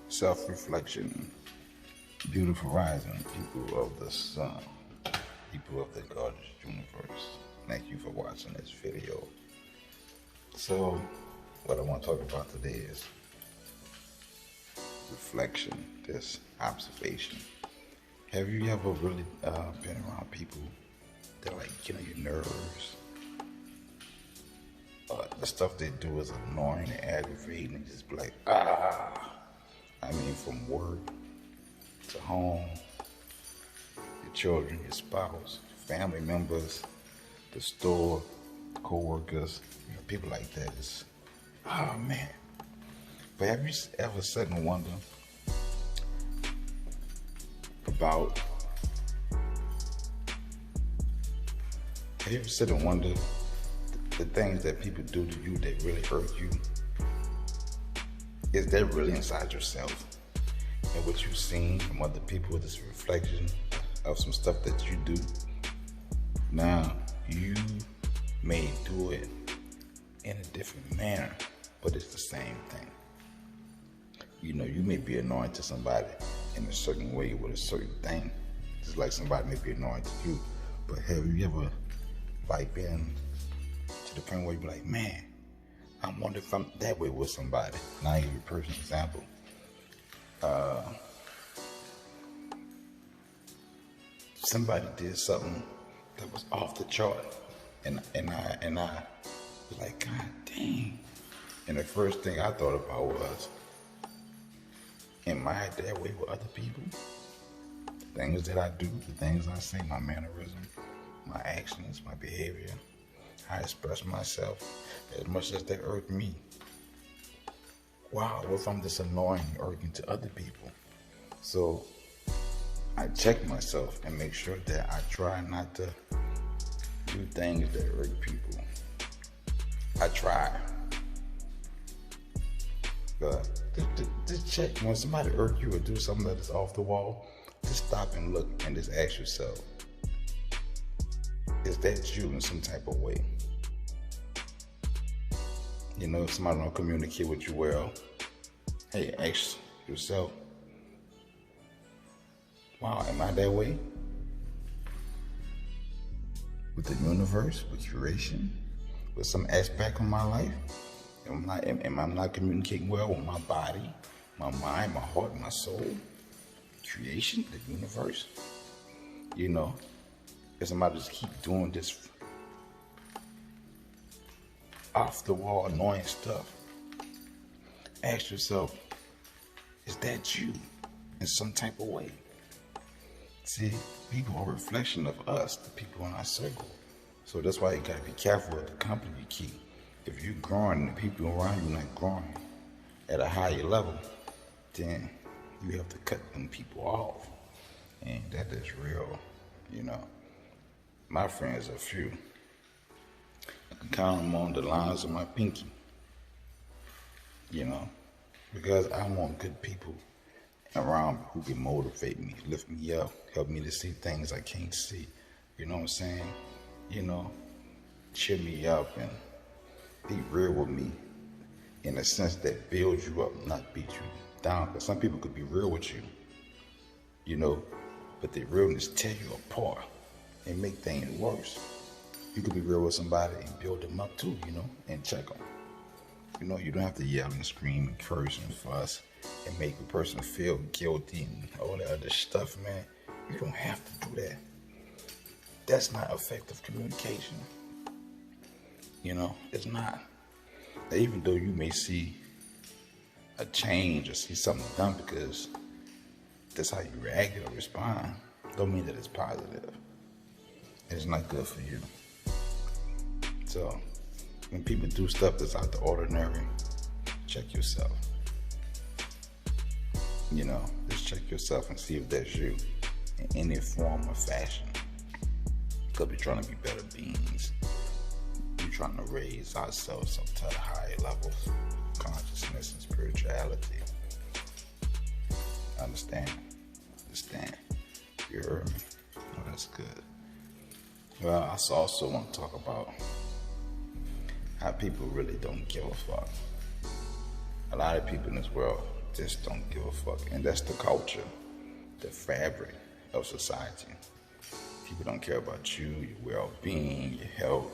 Self-reflection, beautiful rising, people of the sun, people of the gorgeous universe. Thank you for watching this video. So, what I want to talk about today is reflection, this observation. Have you ever really been around people that get on your nerves? The stuff they do is annoying and aggravating, and just be like, I mean, from work to home, your children, your spouse, family members, the store, co-workers, people like that. It's, oh man. But have you ever sat and wondered about, have you ever sit and wondered the things that people do to you that really hurt you? Is that really inside yourself? And what you've seen from other people is a reflection of some stuff that you do? Now, you may do it in a different manner, but it's the same thing. You may be annoying to somebody in a certain way with a certain thing, just like somebody may be annoying to you. But have you ever been to the point where you be like, man, I wonder if I'm that way with somebody? Now I'll give you a personal example. Somebody did something that was off the chart, and I was like, God dang. And the first thing I thought about was, am I that way with other people? The things that I do, the things I say, my mannerism, my actions, my behavior, how I express myself, as much as they irk me. Wow, what if I'm just annoying and irking to other people? So I check myself and make sure that I try not to do things that irk people. I try. But just check. When somebody irk you or do something that is off the wall, just stop and look and just ask yourself, is that you in some type of way? If somebody don't communicate with you well, hey, ask yourself, wow, am I that way? With the universe, with creation, with some aspect of my life? Am I not communicating well with my body, my mind, my heart, my soul? Creation, the universe? If somebody just keep doing this off the wall, annoying stuff, ask yourself, is that you in some type of way? See, people are a reflection of us, the people in our circle. So that's why you gotta be careful of the company you keep. If you're growing and the people around you not growing at a higher level, then you have to cut them people off. And that is real, My friends are few. I can count them on the lines of my pinky, because I want good people around me who can motivate me, lift me up, help me to see things I can't see. You know what I'm saying? Cheer me up and be real with me in a sense that builds you up, not beat you down. Because some people could be real with you, but their realness tear you apart and make things worse. You could be real with somebody and build them up too, and check them. You don't have to yell and scream and curse and fuss and make a person feel guilty and all that other stuff, man. You don't have to do that. That's not effective communication. It's not. Even though you may see a change or see something done because that's how you react or respond, don't mean that it's positive. It's not good for you. So, when people do stuff that's out the ordinary, check yourself. Just check yourself and see if that's you in any form or fashion. Could be trying to be better beings. We're trying to raise ourselves up to higher levels, consciousness and spirituality. Understand? You heard me? Oh, that's good. Well, I also want to talk about how people really don't give a fuck. A lot of people in this world just don't give a fuck. And that's the culture, the fabric of society. People don't care about you, your well-being, your health.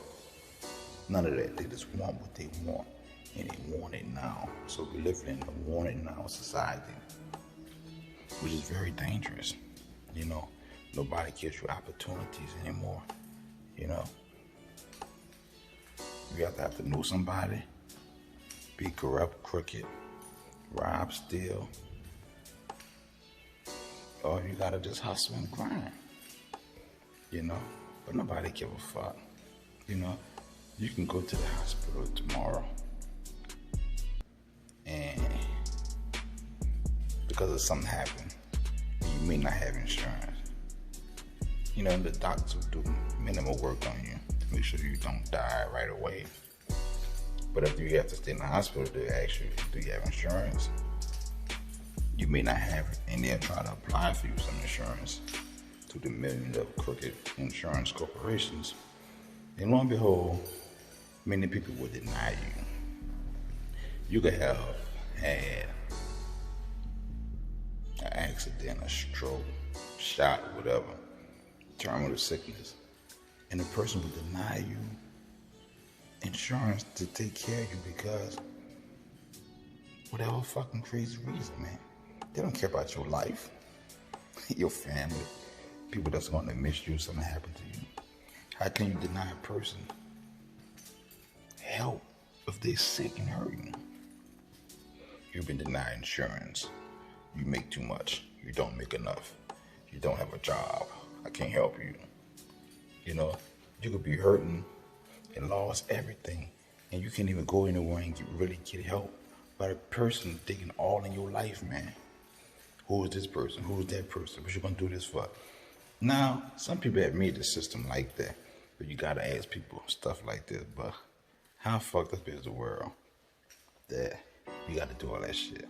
None of that. They just want what they want, and they want it now. So we live in a want it now society, which is very dangerous. You know, nobody gives you opportunities anymore. You know, you have to know somebody, be corrupt, crooked, rob, steal, or you gotta just hustle and grind. You know, but nobody give a fuck. You know, you can go to the hospital tomorrow, and because of something happened, you may not have insurance. You know, the doctors will do minimal work on you to make sure you don't die right away. But if you have to stay in the hospital, they ask you, do you have insurance? You may not have it, and they'll try to apply for you some insurance to the millions of crooked insurance corporations. And lo and behold, many people will deny you. You could have had an accident, a stroke, shot, whatever, terminal sickness, and the person will deny you insurance to take care of you because whatever fucking crazy reason, man. They don't care about your life, your family, people that's going to miss you if something happened to you. How can you deny a person help if they're sick and hurting? You've been denied insurance. You make too much. You don't make enough. You don't have a job. I can't help you. You know, you could be hurting and lost everything, and you can't even go anywhere and really get help by the person digging all in your life, man. Who is this person? Who is that person? What you gonna do this for? Now, some people have made the system like that, but you gotta ask people stuff like this. But how fucked up is the world that you gotta do all that shit?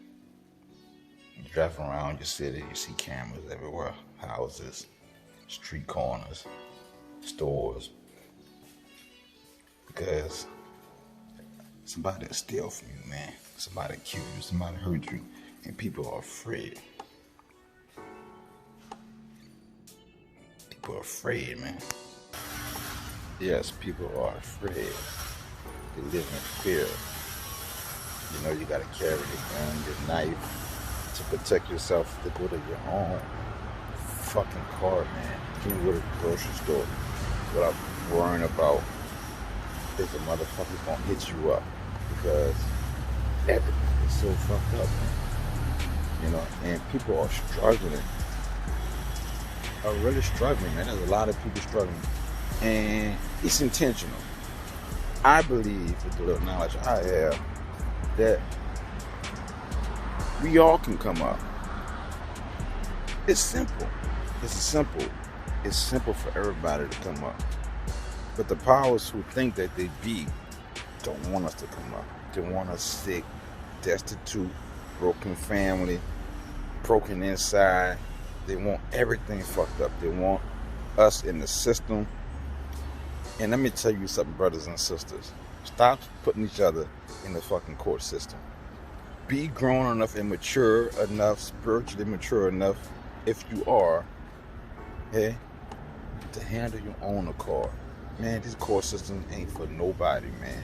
You drive around your city, you see cameras everywhere, houses, street corners, stores, because somebody will steal from you, man. Somebody kill you, somebody hurt you, and people are afraid. People are afraid, man. Yes, people are afraid. They live in fear. You know, you gotta carry your gun, your knife to protect yourself, to go to your own fucking car, man. You can go to the grocery store without worrying about if the motherfucker's gonna hit you up, because everything is so fucked up, man. You know, and people are struggling. Are really struggling, man. There's a lot of people struggling, and it's intentional. I believe, with the little knowledge I have, that we all can come up. It's simple. It's simple for everybody to come up. But the powers who think that they be don't want us to come up. They want us sick, destitute, broken family, broken inside. They want everything fucked up. They want us in the system. And let me tell you something, brothers and sisters. Stop putting each other in the fucking court system. Be grown enough and mature enough, spiritually mature enough, if you are, hey, to handle your own accord. Man, these court systems ain't for nobody, man.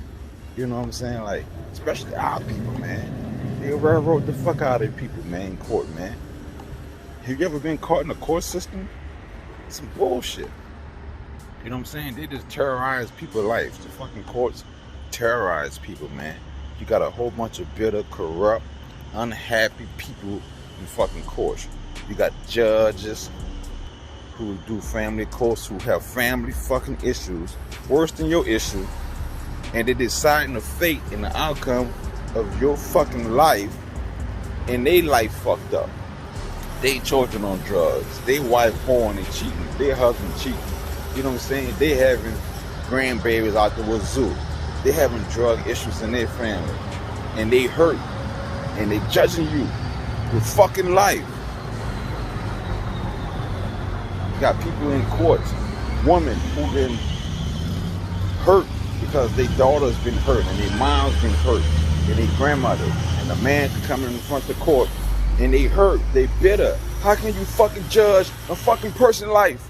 You know what I'm saying? Like, especially our people, man. They railroad the fuck out of people, man, in court, man. Have you ever been caught in a court system? Some bullshit. You know what I'm saying? They just terrorize people's lives. The fucking courts terrorize people, man. You got a whole bunch of bitter, corrupt, unhappy people in fucking courts. You got judges who do family courts, who have family fucking issues, worse than your issue, and they deciding the fate and the outcome of your fucking life, and they life fucked up. They children on drugs, they wife whoring and cheating, their husband cheating. You know what I'm saying? They having grandbabies out the wazoo. They having drug issues in their family, and they hurt, and they judging you with fucking life. You got people in courts, women who been hurt because their daughter's been hurt, and their mom's been hurt, and their grandmother, and the man can come in front of the court and they hurt, they bitter. How can you fucking judge a fucking person's life?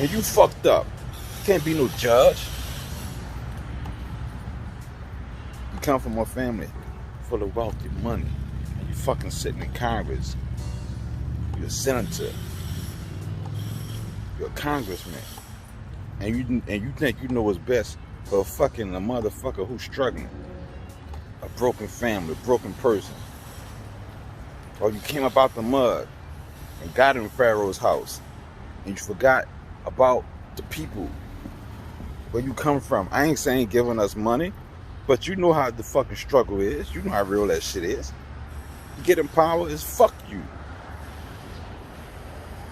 And you fucked up. Can't be no judge. You come from a family full of wealthy money, and you fucking sitting in Congress. You're a senator. You're a congressman. And you think you know what's best for a motherfucker who's struggling. A broken family, a broken person. Or you came up out the mud and got in Pharaoh's house. And you forgot about the people where you come from. I ain't saying giving us money, but you know how the fucking struggle is. You know how real that shit is. You get in power, it's fuck you.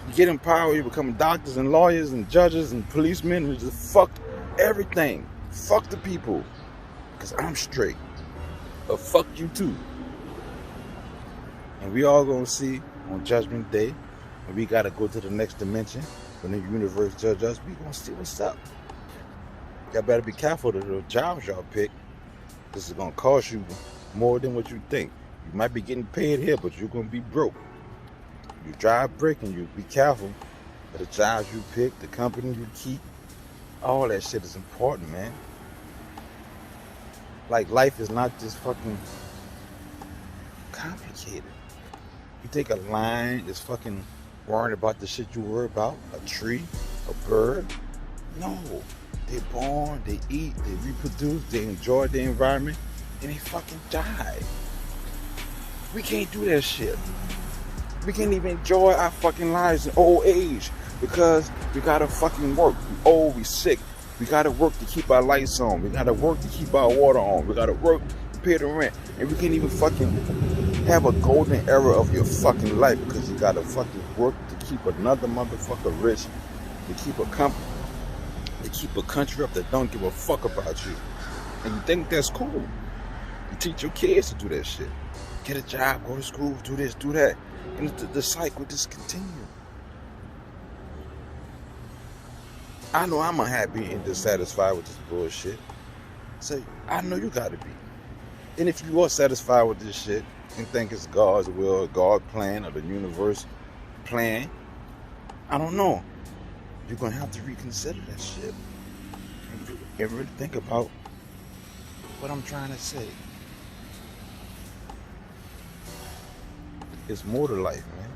You get in power, you become doctors and lawyers and judges and policemen, and just fuck everything. Fuck the people. Because I'm straight. But fuck you too. And we all gonna see on Judgment Day, and we gotta go to the next dimension. When the universe judge us, we gonna see what's up. Y'all better be careful of the jobs y'all pick. This is gonna cost you more than what you think. You might be getting paid here, but you're gonna be broke. You drive brick and you be careful of the jobs you pick, the company you keep. All that shit is important, man. Like, life is not just fucking complicated. You take a lion, it's fucking worrying about the shit you worry about. A tree, a bird. No. They born, they eat, they reproduce, they enjoy the environment, and they fucking die. We can't do that shit. We can't even enjoy our fucking lives in old age because we gotta fucking work. We old, we sick. We gotta work to keep our lights on. We gotta work to keep our water on. We gotta work to pay the rent. And we can't even fucking have a golden era of your fucking life because you gotta fucking work to keep another motherfucker rich, to keep a company, to keep a country up that don't give a fuck about you. And you think that's cool. You teach your kids to do that shit. Get a job, go to school, do this, do that. And the cycle just continues. I know I'm unhappy and dissatisfied with this bullshit. So I know you gotta be. And if you are satisfied with this shit and think it's God's will, God's plan, or the universe plan, I don't know. You're gonna have to reconsider that shit and really think about what I'm trying to say. It's more to life, man,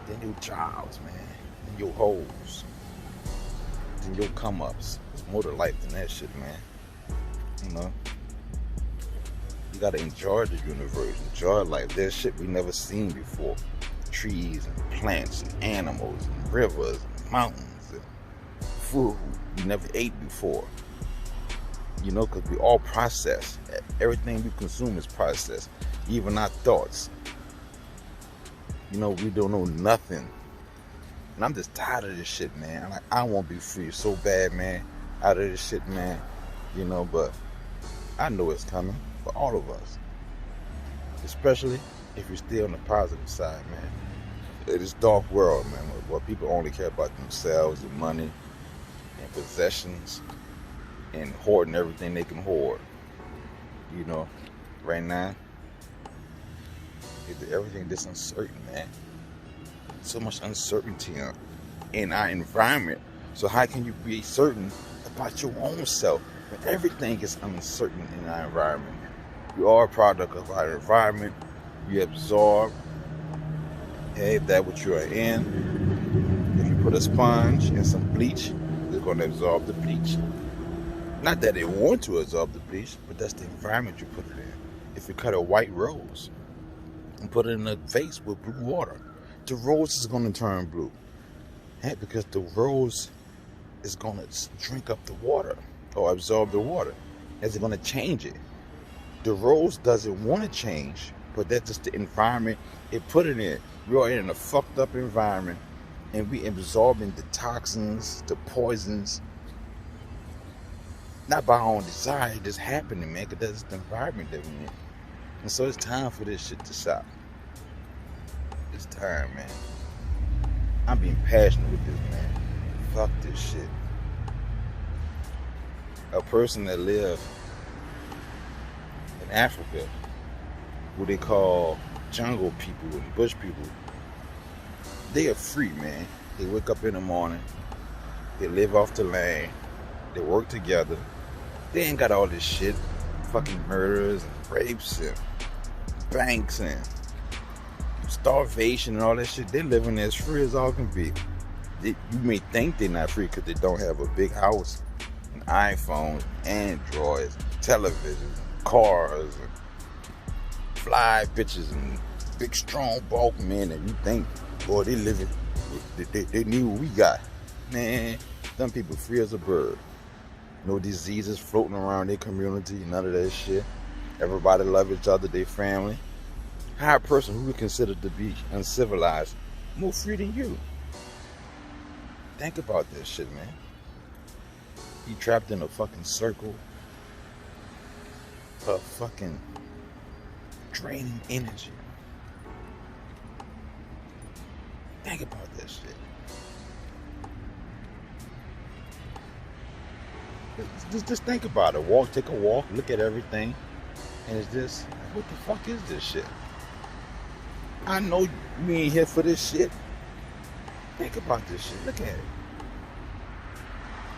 than your jobs, man, than your hoes, than your come-ups. It's more to life than that shit, man. You know? You gotta enjoy the universe, enjoy life. There's shit we never seen before. Trees and plants and animals and rivers and mountains and food we never ate before. You know, because we all process. Everything we consume is processed. Even our thoughts. You know, we don't know nothing. And I'm just tired of this shit, man. Like, I want to be free so bad, man. Out of this shit, man. You know, but I know it's coming for all of us. Especially if you stay on the positive side, man. It is dark world, man, where people only care about themselves and money and possessions and hoarding everything they can hoard. You know, right now, everything is uncertain, man. So much uncertainty in our environment. So how can you be certain about your own self when everything is uncertain in our environment? You are a product of our environment. You absorb that what you are in. If you put a sponge and some bleach, it's going to absorb the bleach. Not that it want to absorb the bleach, but that's the environment you put it in. If you cut a white rose and put it in a vase with blue water, the rose is going to turn blue. Because the rose is going to drink up the water or absorb the water. Is it going to change it? The rose doesn't want to change, but that's just the environment it put it in. We are in a fucked up environment and we absorbing the toxins, the poisons, not by our own desire, it's just happening, man, because that's the environment that we're in. And so it's time for this shit to stop. It's time, man. I'm being passionate with this, man. Fuck this shit. A person that lives in Africa what they call jungle people and bush people, they are free, man. They wake up in the morning, they live off the land, they work together. They ain't got all this shit, fucking murders and rapes and banks and starvation and all that shit. They living as free as all can be. You may think they're not free because they don't have a big house, an iPhone, Androids, television, cars, and fly bitches and big strong bulk men, and you think, boy, they living, they need what we got. Man, them people free as a bird. No diseases floating around their community, none of that shit. Everybody love each other, they family. How a person who we consider to be uncivilized more free than you? Think about this shit, man. You trapped in a fucking circle of fucking draining energy. Think about this shit. Just think about it. Take a walk, look at everything, and it's just, what the fuck is this shit? I know we ain't here for this shit. Think about this shit. Look at it.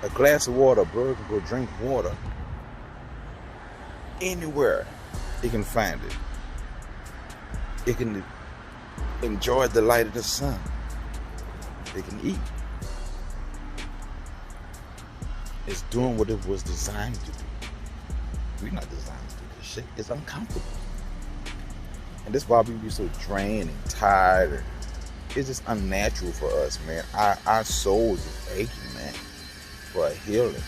A glass of water, a bird can go drink water anywhere it can find it. It can enjoy the light of the sun. It can eat. It's doing what it was designed to do. We're not designed to do this shit. It's uncomfortable. And that's why we be so drained and tired. It's just unnatural for us, man. Our souls is aching, man, for a healing.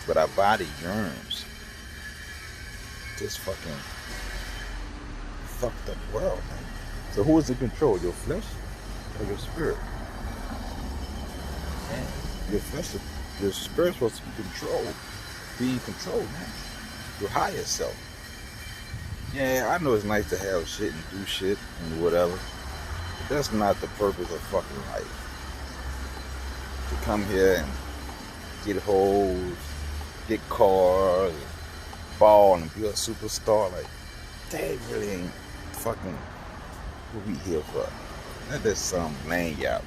But our body yearns. This fucking fucked up world, man. So who is in control? Your flesh or your spirit? Man, your spirit's supposed to be in control, man. Your higher self. Yeah, I know it's nice to have shit and do shit and whatever, but that's not the purpose of fucking life. To come here and get hoes, get cars, and ball and be a superstar, like, that really ain't fucking what we here for. That's just some lanyard,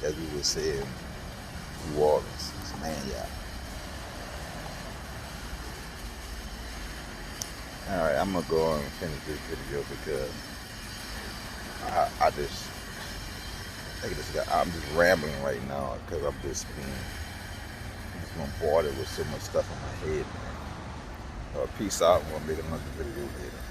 as we would say in New Orleans. It's lanyard. Alright, I'm gonna go on and finish this video because I'm just rambling right now because I'm just bombarded with so much stuff in my head, man. Peace out. I'm gonna make another video later.